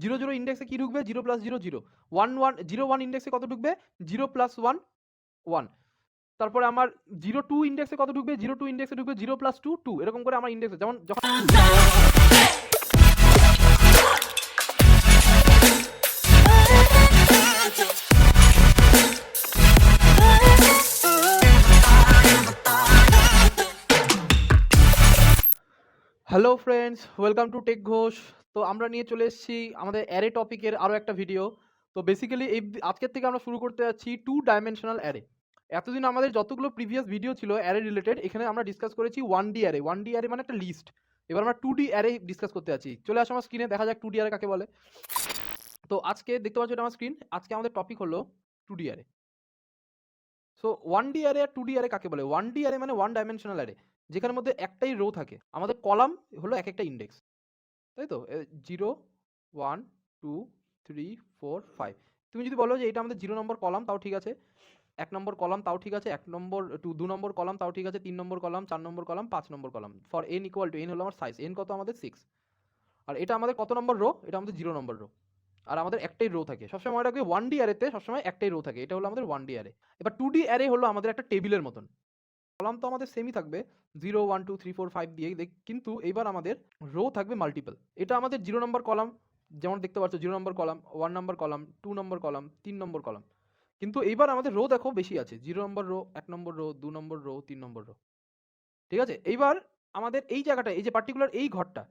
0 0 ইন্ডেক্সে কি ঢুকবে 0 প্লাস 0 0, 1 1 0 1 ইন্ডেক্সে কত ঢুকবে 0 প্লাস 1 1। তারপরে আমার 0 2 ইন্ডেক্সে কত ঢুকবে 0 2 ইন্ডেক্সে ঢুকবে 0 প্লাস 2 2। এরকম করে আমার ইন্ডেক্সে যেমন যখন hello friends, welcome to tech Ghosh. তো আমরা নিয়ে চলে এসেছি আমাদের অ্যারে টপিকের আরও একটা ভিডিও। তো বেসিক্যালি আজকের থেকে আমরা শুরু করতে যাচ্ছি 2 ডাইমেনশনাল অ্যারে। এতদিন আমাদের যতগুলো প্রিভিয়াস ভিডিও ছিল অ্যারে রিলেটেড, এখানে আমরা ডিসকাস করেছি 1D অ্যারে। 1D অ্যারে মানে একটা লিস্ট। এবার আমরা 2D অ্যারে ডিসকাস করতে যাচ্ছি। চলে আসো আমার স্ক্রিনে, দেখা যাক 2D অ্যারে কাকে বলে। তো আজকে দেখতে পাচ্ছ এটা আমার স্ক্রিন। আজকে আমাদের টপিক হলো 2D array. So 1D array আর 2D অ্যারে কাকে বলে? 1D অ্যারে মানে 1 ডাইমেনশনাল অ্যারে, যেখানের মধ্যে একটাই রো থাকে। আমাদের কলাম হলো এক একটা ইন্ডেক্স, তাই তো? 0 1 2 3 4 5। তুমি যদি বলো যে এটা আমাদের 0 নম্বর কলাম, তাও ঠিক আছে। 1 নম্বর কলাম, তাও ঠিক আছে। 2 নম্বর কলাম, তাও ঠিক আছে। 3 নম্বর কলাম, 4 নম্বর কলাম, 5 নম্বর column. For n equal to n হলো আমার সাইজ, n কত আমাদের 6। আর এটা আমাদের কত নম্বর রো? এটা আমাদের 0 নম্বর রো। আর আমাদের একটাই রো থাকে সবসময়। মনে রাখবে 1D অ্যারেতে সবসময় একটাই রো থাকে। এটা হলো আমাদের 1D অ্যারে। এবার 2D অ্যারে হলো আমাদের একটা টেবিলের মতন। কলাম তো আমাদের সেমই থাকবে 0 1 2 3 4 5 দিয়ে, কিন্তু এইবার আমাদের রো থাকবে মাল্টিপল। এটা আমাদের 0 নম্বর কলাম, যেমন দেখতে পাচ্ছ 0 নম্বর কলাম, 1 নম্বর কলাম, 2 নম্বর কলাম, 3 নম্বর কলাম। কিন্তু এইবার আমাদের রো দেখো বেশি আছে, 0 নম্বর রো, 1 নম্বর রো, 2 নম্বর রো, 3 নম্বর রো। ঠিক আছে? এইবার আমাদের এই জায়গাটা, এই যে পার্টিকুলার এই ঘরটা,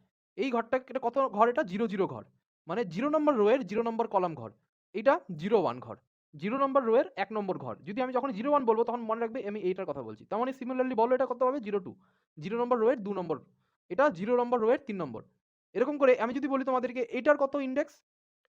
এটা কত ঘর? এটা 0 0 ঘর। মানে 0 নম্বর রো এর 0 নম্বর কলাম ঘর। এটা 0 1 ঘর। 0 নম্বর রো এর 1 নম্বর ঘর। যদি আমি যখন 0 1 বলবো তখন মনে রাখবে আমি এইটার কথা বলছি। তেমনই সিমিলারলি বলো এটা কত হবে 0 2, 0 নম্বর রো এর 2 নম্বর। এটা 0 নম্বর রো এর 3 নম্বর। এরকম করে আমি যদি বলি তোমাদেরকে এটার কত ইন্ডেক্স,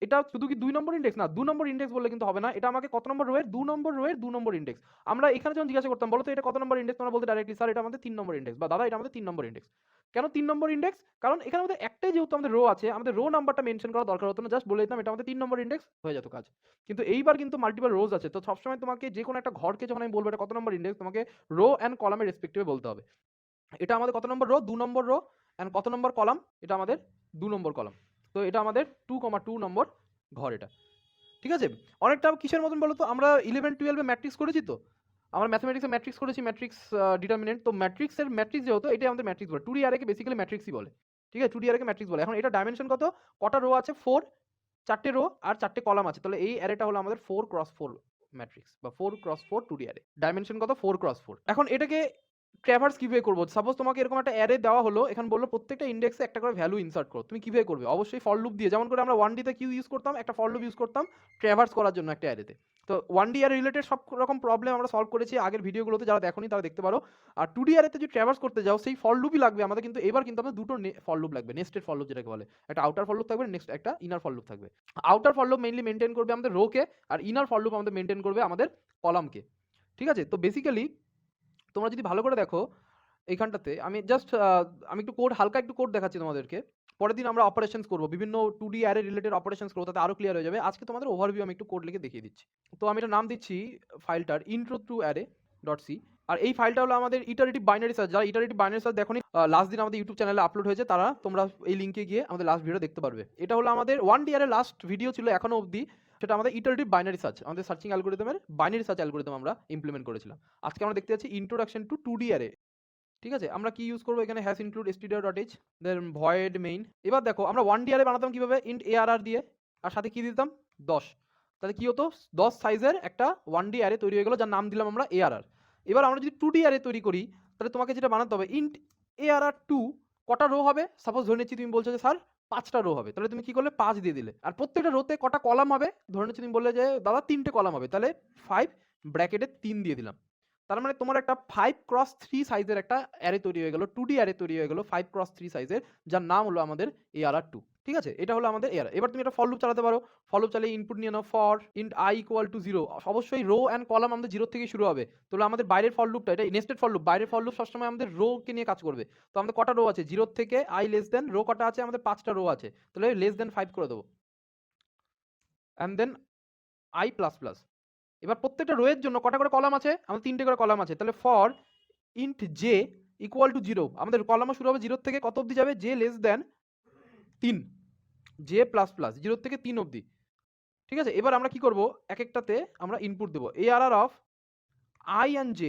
এটা শুধু কি 2 নম্বর ইন্ডেক্স? না, 2 নম্বর ইন্ডেক্স বললে কিন্তু হবে না। এটা আমাকে কত নম্বর রো এর 2 নম্বর রো এর 2 নম্বর ইন্ডেক্স। আমরা এখানে যখন জিজ্ঞাসা করতাম বলো তো এটা কত নম্বর ইন্ডেক্স, তোমরা বলতে ডাইরেক্টলি স্যার এটা আমাদের 3 নম্বর ইন্ডেক্স, বা দাদা এটা আমাদের 3 নম্বর ইন্ডেক্স। কেন 3 নম্বর ইন্ডেক্স? কারণ এখানে আমাদের একটাই যেহেতু আমাদের রো আছে, আমাদের রো নাম্বারটা মেনশন করা দরকার হতো না, জাস্ট বলে দিতাম এটা আমাদের 3 নম্বর ইন্ডেক্স, হয়ে যেত কাজ। কিন্তু এইবার কিন্তু মাল্টিপল রোজ আছে, তো সবসময় তোমাকে যে কোনো একটা ঘরকে যখন আমি বলবো এটা কত নম্বর ইন্ডেক্স, তোমাকে রো অ্যান্ড কলামের রেসপেক্টিভে বলতে হবে। এটা আমাদের কত নম্বর রো? 2 নম্বর রো। অ্যান্ড কত নম্বর কলাম? এটা আমাদের 2 নম্বর কলাম। তো এটা আমাদের 2,2 নম্বর ঘর এটা। ঠিক আছে? অনেকটা কিসের মতন বলো তো? আমরা 11 12 এ ম্যাট্রিক্স করেছি তো। আমরা ম্যাথমেটিক্সে ম্যাট্রিক্স করেছি, ম্যাট্রিক্স ডিটারমিনেন্ট। তো ম্যাট্রিক্সের ম্যাট্রিক্স যে হতো এটাই আমাদের ম্যাট্রিক্স বলে। 2D অ্যারেকে বেসিক্যালি ম্যাট্রিক্সই বলে। ঠিক আছে? 2D অ্যারেকে ম্যাট্রিক্স বলে। এখন এটা ডাইমেনশন কত? কটা রো আছে? 4, 4টে রো আর 4টে কলাম আছে। তাহলে এই অ্যারেটা হলো আমাদের 4 ক্রস 4 ম্যাট্রিক্স, বা 4 ক্রস 4 2D অ্যারে। ডাইমেনশন কত? 4 ক্রস 4। এখন এটাকে ট্র্যাভার্স কিভাবে করবো? সাপোজ তোমাকে এরকম একটা অ্যারে দেওয়া হলো, এখানে বললো প্রত্যেকটা ইন্ডেক্সে একটা করে ভ্যালু ইনসার্ট করো। তুমি কিভাবে করবে? অবশ্যই ফর লুপ দিয়ে। যেমন করে আমরা 1D তে কিউ ইউজ করতাম, একটা ফর লুপ ইউজ করতাম ট্র্যাভার্স করার জন্য একটা অ্যারেতে। তো 1D অ্যারে রিলেটেড সব রকম প্রবলেম আমরা সলভ করেছি আগের ভিডিওগুলোতে, যারা দেখোনি তারা দেখতে পারো। আর 2D অ্যারেতে যদি ট্র্যাভার্স করতে যাও সেই ফর লুপই লাগবে আমাদের, কিন্তু এবার কিন্তু আমাদের দুটো ফর লুপ লাগবে, নেস্টেড ফর লুপ যেটাকে বলে। একটা আউটার ফর লুপ থাকবে, নেক্সট একটা ইনার ফর লুপ থাকবে। Outer for loop mainly maintain করবে আমাদের রোকে, আর ইনার ফর লুপ আমাদের মেনটেন করবে আমাদের কলামকে। ঠিক আছে? তো বেসিক্যালি তোমরা যদি ভালো করে দেখো এইখানটাতে, আমি জাস্ট আমি একটু কোড, হালকা একটু কোড দেখাচ্ছি তোমাদেরকে। পরের দিন আমরা অপারেশনস করব, বিভিন্ন 2D অ্যারে রিলেটেড অপারেশনস করব, তাতে আরো ক্লিয়ার হয়ে যাবে। আজকে তোমাদের ওভারভিউ আমি একটু কোড লিখে দেখিয়ে দিচ্ছি। তো আমি এটা নাম দিচ্ছি ফাইলটার intro to array.c। আর এই ফাইলটা হলো আমাদের ইটারেটিভ বাইনারি সার্চ। যারা ইটারেটিভ বাইনারি সার্চ দেখোনি, লাস্ট দিন আমাদের ইউটিউব চ্যানেলে আপলোড হয়েছে, তারা তোমরা এই লিঙ্কে গিয়ে আমাদের লাস্ট ভিডিও দেখতে পারবে। এটা হলো আমাদের 1D অ্যারে লাস্ট ভিডিও ছিল এখনো অবধি, সেটা আমাদের ইটারেটিভ বাইনারি সার্চ, আমাদের সার্চিং অ্যালগরিদমের বাইনারি সার্চ অ্যালগরিদম আমরা ইমপ্লিমেন্ট করেছিলাম। আজকে আমরা দেখতে যাচ্ছি ইন্ট্রোডাকশন টু 2D অ্যারে। ঠিক আছে? আমরা কি ইউজ করবো এখানে? হ্যাশ ইনক্লুড stdio.h, দেন ভয়েড মেইন। এবার দেখো আমরা 1D অ্যারে বানাতাম কিভাবে? ইন্ট arr দিয়ে, আর সাথে কি দিতাম? 10। তাহলে কি হতো? 10 সাইজের একটা 1D অ্যারে তৈরি হয়ে গেল, যার নাম দিলাম আমরা arr। এবার আমরা যদি 2D অ্যারে তৈরি করি, তাহলে তোমাকে যেটা বানাতে হবে ইন্ট arr2, কটা রো হবে? সাপোজ ধরে নিচ্ছি তুমি বলছো যে স্যার 5টা রো হবে, তাহলে তুমি কি করলে? 5 দিয়ে দিলে। আর প্রত্যেকটা রোতে কটা কলাম হবে? ধরে নিচ্ছি তুমি বললে যে দাদা 3টে কলাম হবে, তাহলে 5 ব্র্যাকেটে 3 দিয়ে দিলাম। তার মানে তোমার একটা 5 ক্রস 3 সাইজের একটা অ্যারে তৈরি হয়ে গেল, 2D অ্যারে তৈরি হয়ে গেল 5 ক্রস 3 সাইজের, যার নাম হলো আমাদের arr2। ঠিক আছে? এটা হলো আমাদের arr। এবার তুমি এটা ফর লুপ চালাতে পারো। ফর লুপ চালিয়ে ইনপুট নিয়ে নাও, for int i equal to 0। অবশ্যই রো অ্যান্ড কলাম আমাদের 0 থেকে শুরু হবে। তাহলে আমাদের বাইরের ফর লুপটা, এটা নেস্টেড ফর লুপ, বাইরের ফর লুপ সবসময় আমাদের রো কে নিয়ে কাজ করবে। তো আমাদের কটা রো আছে? 0 থেকে i লেস দেন রো কটা আছে? আমাদের 5টা রো আছে, তাহলে লেস দেন 5 করে দেবো, and then i plus plus. এবার প্রত্যেকটা রো এর জন্য কটা করে কলাম আছে? আমাদের 3টে করে কলাম আছে, তাহলে for int j equal to 0। আমাদের কলামও শুরু হবে 0 থেকে, কত অবধি যাবে? j less than 3। J plus plus 0 থেকে 3 অবধি। ঠিক আছে? এবার আমরা কি করব, একেকটাতে আমরা ইনপুট দেব। ARR of i and j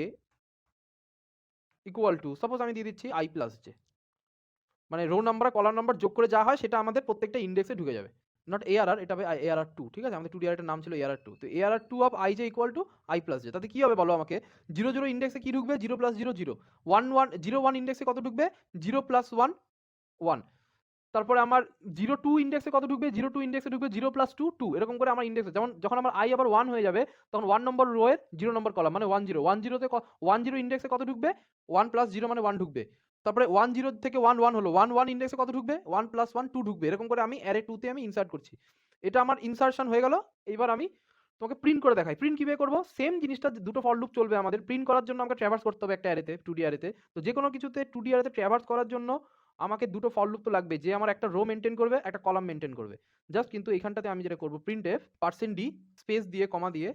equal to, suppose আমি দিয়ে দিচ্ছি i প্লাস j। মানে রো নাম্বার কলাম নাম্বার যোগ করে যা হয় সেটা আমাদের প্রত্যেকটা ইন্ডেক্সে ঢুকে যাবে। নট ARR, এটা হবে ARR2, ঠিক আছে? আমাদের 2D অ্যারেটার নাম ছিল ARR2। তো ARR2 of ij equal to i plus j। তাতে কি হবে বলো আমাকে? 0 0 ইন্ডেক্সে কি ঢুকবে? 0 প্লাস 0 0। 1 1 0 1 ইন্ডেক্সে কত ঢুকবে? 0 প্লাস 1 1। তারপরে আমার 0 2 ইন্ডেক্সে কত ঢুকবে? 0 2 ইন্ডেক্সে ঢুকবে 0 প্লাস 2 2। এরকম করে আমার ইন্ডেক্সে যখন আমার i আবার 1 হয়ে যাবে, তখন 1 নম্বর রো এর 0 নম্বর কলাম মানে 1 0 1 0 তে 1 0 ইন্ডেক্সে কত ঢুকবে? 1 প্লাস 0 মানে 1 ঢুকবে। তারপরে 1 0 থেকে 1 1 হলো, 1 1 ইন্ডেক্সে কত ঢুকবে? 1 প্লাস 1 2 ঢুকবে। এরকম করে আমি অ্যারে 2 তে আমি ইনসার্ট করছি। এটা আমার ইনসার্শন হয়ে গেল। এইবার আমি তোমাকে প্রিন্ট করে দেখাই। প্রিন্ট কিভাবে করব? সেম জিনিসটা, দুটো ফর লুপ চলবে আমাদের। প্রিন্ট করার জন্য আমাকে ট্র্যাভার্স করতে হবে একটা অ্যারেতে, 2D অ্যারেতে। তো যেকোনো কিছুতে 2D অ্যারেতে ট্র্যাভার্স করার জন্য আমাকে দুটো ফর লুপ তো লাগবে, যে আমার একটা রো মেনটেন করবে, একটা কলাম মেনটেন করবে। জাস্ট কিন্তু এখানটাতে আমি যেটা করব, printf %d স্পেস দিয়ে কমা দিয়ে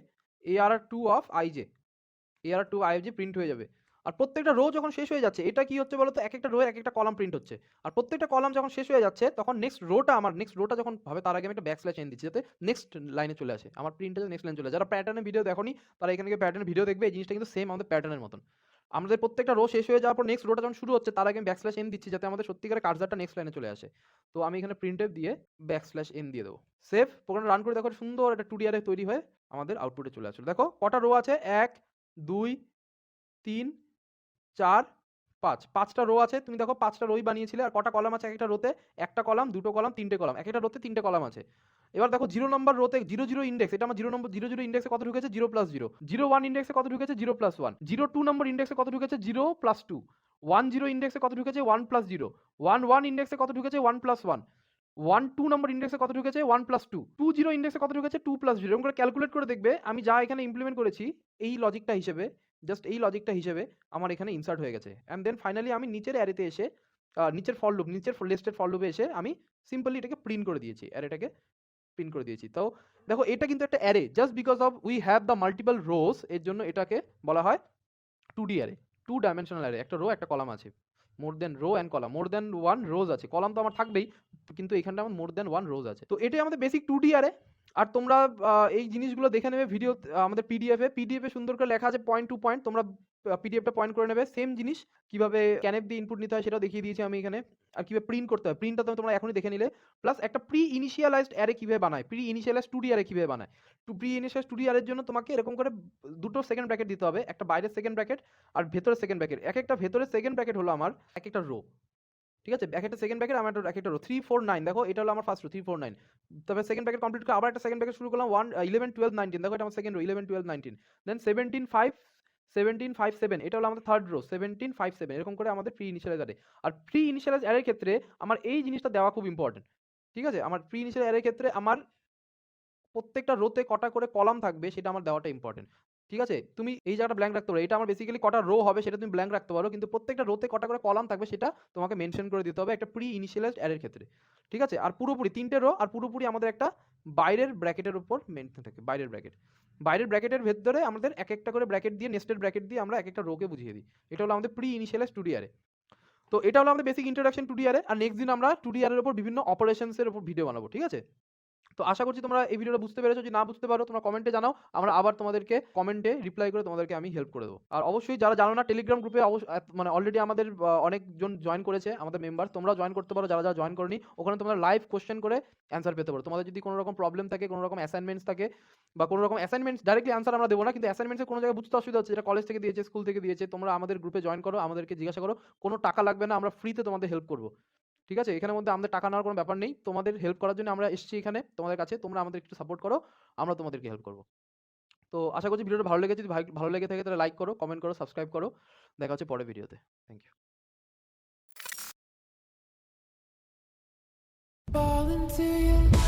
ARR2 of ij, ARR2 ij print হয়ে যাবে। আর প্রত্যেকটা রো যখন শেষ হয়ে যাচ্ছে, এটা কি হচ্ছে বলতো, এক একটা রো এক একটা কলাম প্রিন্ট হচ্ছে। আর প্রত্যেকটা কলাম যখন শেষ হয়ে যাচ্ছে, তখন নেক্সট রোটা যখন হবে, তার আগে আমি একটা ব্যাকস্ল্যাশ এন দিচ্ছি, যাতে নেক্সট লাইনে চলে আসে। আমার প্রিন্টে নেক্সট লাইনে চলে আসে। যারা প্যাটার্নের ভিডিও দেখোনি, তারা এখানে গিয়ে প্যাটার্নের ভিডিও দেখবে। এই জিনিসটা কিন্তু সেম আমাদের প্যাটার্নের মতন। আমাদের প্রত্যেকটা রো শেষ হয়ে যাওয়ার পর নেক্সট রোটা যখন শুরু হচ্ছে, তার আগে আমি ব্যাকস্ল্যাশ এন দিচ্ছি, যাতে আমাদের সত্যিকারের কার্সারটা নেক্সট লাইনে চলে আসে। তো আমি এখানে প্রিন্টএফ দিয়ে ব্যাকস্ল্যাশ এন দিয়ে দেবো। সেভ প্রোগ্রাম রান করে দেখো, সুন্দর একটা 2D অ্যারে তৈরি হয়ে আমাদের আউটপুটে চলে আসলো। দেখো কটা রো আছে? 1 2 3 4 5, 5টা রো আছে। তুমি দেখো 5টা রোই বানিয়েছিলে। আর কটা কলাম আছে একটা রোতে? একটা কলাম, দুটো কলাম, তিনটে কলাম। একটা রোতে তিনটে কলাম আছে। এবার দেখো 0 নম্বর রোতে 0 0 ইন্ডেক্স, এটা আমার 0 নম্বর 0 0 ইন্ডেক্সে কত ঢুকেছে? 0 প্লাস 0। 0 1 ইন্ডেক্সে কত ঢুকেছে? 0 প্লাস 1। 0 2 নম্বর ইন্ডেক্সে কত ঢুকেছে? 0 প্লাস 2। 1 0 ইন্ডেক্সে কত ঢুকেছে? 1 প্লাস 0। 1 1 ইন্ডেক্সে কত ঢুকেছে? 1 প্লাস 1। 1 2 নম্বর ইন্ডেক্সে কত ঢুকেছে? 1 প্লাস 2। 2 0 ইন্ডেক্সে কত ঢুকেছে? 2 প্লাস 0। এরকম করে ক্যালকুলেট করে দেখবে আমি যা এখানে ইমপ্লিমেন্ট করেছি, এই লজিকটা হিসেবে, জাস্ট এই লজিকটা হিসেবে আমার এখানে ইনসার্ট হয়ে গেছে। অ্যান্ড দেন ফাইনালি আমি নিচের অ্যারেতে এসে নিচের ফর লুপ, নিচের লিস্টেড ফর লুপে এসে আমি সিম্পলি এটাকে প্রিন্ট করে দিয়েছি, অ্যারেটাকে প্রিন্ট করে দিয়েছি। তো দেখো এটা কিন্তু একটা array, just because of we have the multiple rows, এর জন্য এটাকে বলা হয় 2D অ্যারে, 2 ডাইমেনশনাল অ্যারে। একটা রো একটা কলাম আছে, more than row and column, more than 1 rows আছে। কলাম তো আমার থাকবেই, কিন্তু এখানটা আমার মোর দেন 1 রোজ আছে। তো এটাই আমাদের বেসিক 2D অ্যারে। আর তোমরা এই জিনিসগুলো দেখে নেবে ভিডিও, আমাদের পিডিএফে সুন্দর করে লেখা আছে পয়েন্ট টু পয়েন্ট। তোমরা পিডিএফটা পয়েন্ট করে নেবে। সেম জিনিস কিভাবে ক্যানএফ দিয়ে ইনপুট নিতে হয় সেটাও দেখিয়ে দিয়েছি আমি এখানে। আর কিভাবে প্রিন্ট করতে হয়, প্রিন্টটা তো তোমরা এখনই দেখে নিলে। প্লাস একটা প্রি ইনিশিয়ালাইজড অ্যারে কিভাবে বানায়, প্রি ইনিশিয়ালাইজড 2D অ্যারে কিভাবে বানায়। প্রি ইনিশিয়ালাইজড 2D অ্যারের জন্য তোমাকে এরকম করে দুটো সেকেন্ড ব্র্যাকেট দিতে হবে, একটা বাইরের সেকেন্ড ব্র্যাকেট আর ভেতরের সেকেন্ড ব্র্যাকেট। এক একটা ভেতরের সেকেন্ড ব্র্যাকেট হলো আমার এক একটা রো, ঠিক আছে? এক একটা সেকেন্ড ব্র্যাকেট আমার এক একটা রো। 3 4 9, দেখো এটা হলো আমার ফার্স্ট রো 3 4 9। তবে সেকেন্ড ব্র্যাকেট কমপ্লিট করে আবার একটা সেকেন্ড ব্র্যাকেট শুরু করলাম 1 11 12 19, দেখো এটা আমার সেকেন্ড রো 11 12 19। দেন 17 5 17 5 7, এটা হলো আমাদের থার্ড রো 17 5 7। এরকম করে আমাদের প্রি ইনিশিয়ালাইজ অ্যারে। আর প্রি ইনিশিয়ালাইজ অ্যারের ক্ষেত্রে আমার এই জিনিসটা দেওয়া খুব ইম্পর্টেন্ট, ঠিক আছে? আমার প্রি ইনিশিয়াল অ্যারের ক্ষেত্রে আমার প্রত্যেকটা রোতে কটা করে কলাম থাকবে সেটা আমার দেওয়াটা ইম্পর্টেন্ট, ঠিক আছে? তুমি এই জায়গাটা ব্ল্যাঙ্ক রাখতে পারো, এটা আমার বেসিক্যালি কটা রো হবে সেটা তুমি ব্ল্যাঙ্ক রাখতে পারো, কিন্তু প্রত্যেকটা রোতে কটা করে কলাম থাকবে সেটা তোমাকে মেনশন করে দিতে হবে একটা প্রি ইনিশিয়ালাইজড অ্যারের ক্ষেত্রে, ঠিক আছে? আর পুরোপুরি তিনটে রো, আর পুরোপুরি আমাদের একটা বাইরের ব্র্যাকেটের উপর মেনটেন থাকে, বাইরের ব্র্যাকেটের ভেতরে আমাদের এক একটা করে ব্র্যাকেট দিয়ে, নেস্টেড ব্র্যাকেট দিয়ে আমরা এক একটা রোকে বুঝিয়ে দিই। এটা হলো আমাদের প্রি ইনিশিয়ালাইজড 2D অ্যারে। তো এটা হলো আমাদের বেসিক ইন্ট্রোডাকশন 2D অ্যারে। আর নেক্সট দিন আমরা 2D অ্যারের উপর বিভিন্ন অপারেশনসের উপর ভিডিও বানাবো, ঠিক আছে? তো আশা করছি তোমরা এই ভিডিওটা বুঝতে পেরেছো। যদি না বুঝতে পারো তোমরা কমেন্টে জানাও, আমরা আবার তোমাদেরকে কমেন্টে রিপ্লাই করে তোমাদেরকে আমি হেল্প করে দেবো। আর অবশ্যই যারা জানো না, টেলিগ্রাম গ্রুপে মানে অলরেডি আমাদের অনেকজন জয়েন করেছে, আমাদের মেম্বার। তোমরা জয়েন করতে পারো যারা যারা জয়েন করনি। ওখানে তোমরা লাইভ কোশ্চেন করে অ্যান্সার পেতে পারো। তোমাদের যদি কোনো রকম প্রবলেম থাকে, কোনো রকম অ্যাসাইনমেন্টস থাকে, বা কোনো রকম অ্যাসাইনমেন্টস ডাইরেক্টলি অ্যান্সার আমরা দেবো না, কিন্তু অ্যাসাইনমেন্টসে কোনো জায়গায় বুঝতে অসুবিধা হচ্ছে, যেটা কলেজ থেকে দিয়েছে, স্কুল থেকে দিয়েছে, তোমরা আমাদের গ্রুপে জয়েন করো, আমাদেরকে জিজ্ঞাসা করো। কোনো টাকা লাগবে না, আমরা ফ্রিতে তোমাদের হেল্প করবো, ঠিক আছে? এখানের মধ্যে আমাদের টাকা নেওয়ার কোনো ব্যাপার নেই। তোমাদের হেল্প করার জন্য আমরা এসেছি এখানে তোমাদের কাছে। তোমরা আমাদের একটু সাপোর্ট করো, আমরা তোমাদেরকে হেল্প করব। তো আশা করছি ভিডিওটা ভালো লেগেছে। যদি ভালো লেগে থাকে তাহলে লাইক করো, কমেন্ট করো, সাবস্ক্রাইব করো। দেখা হচ্ছে পরের ভিডিওতে। Thank you. Fall into you.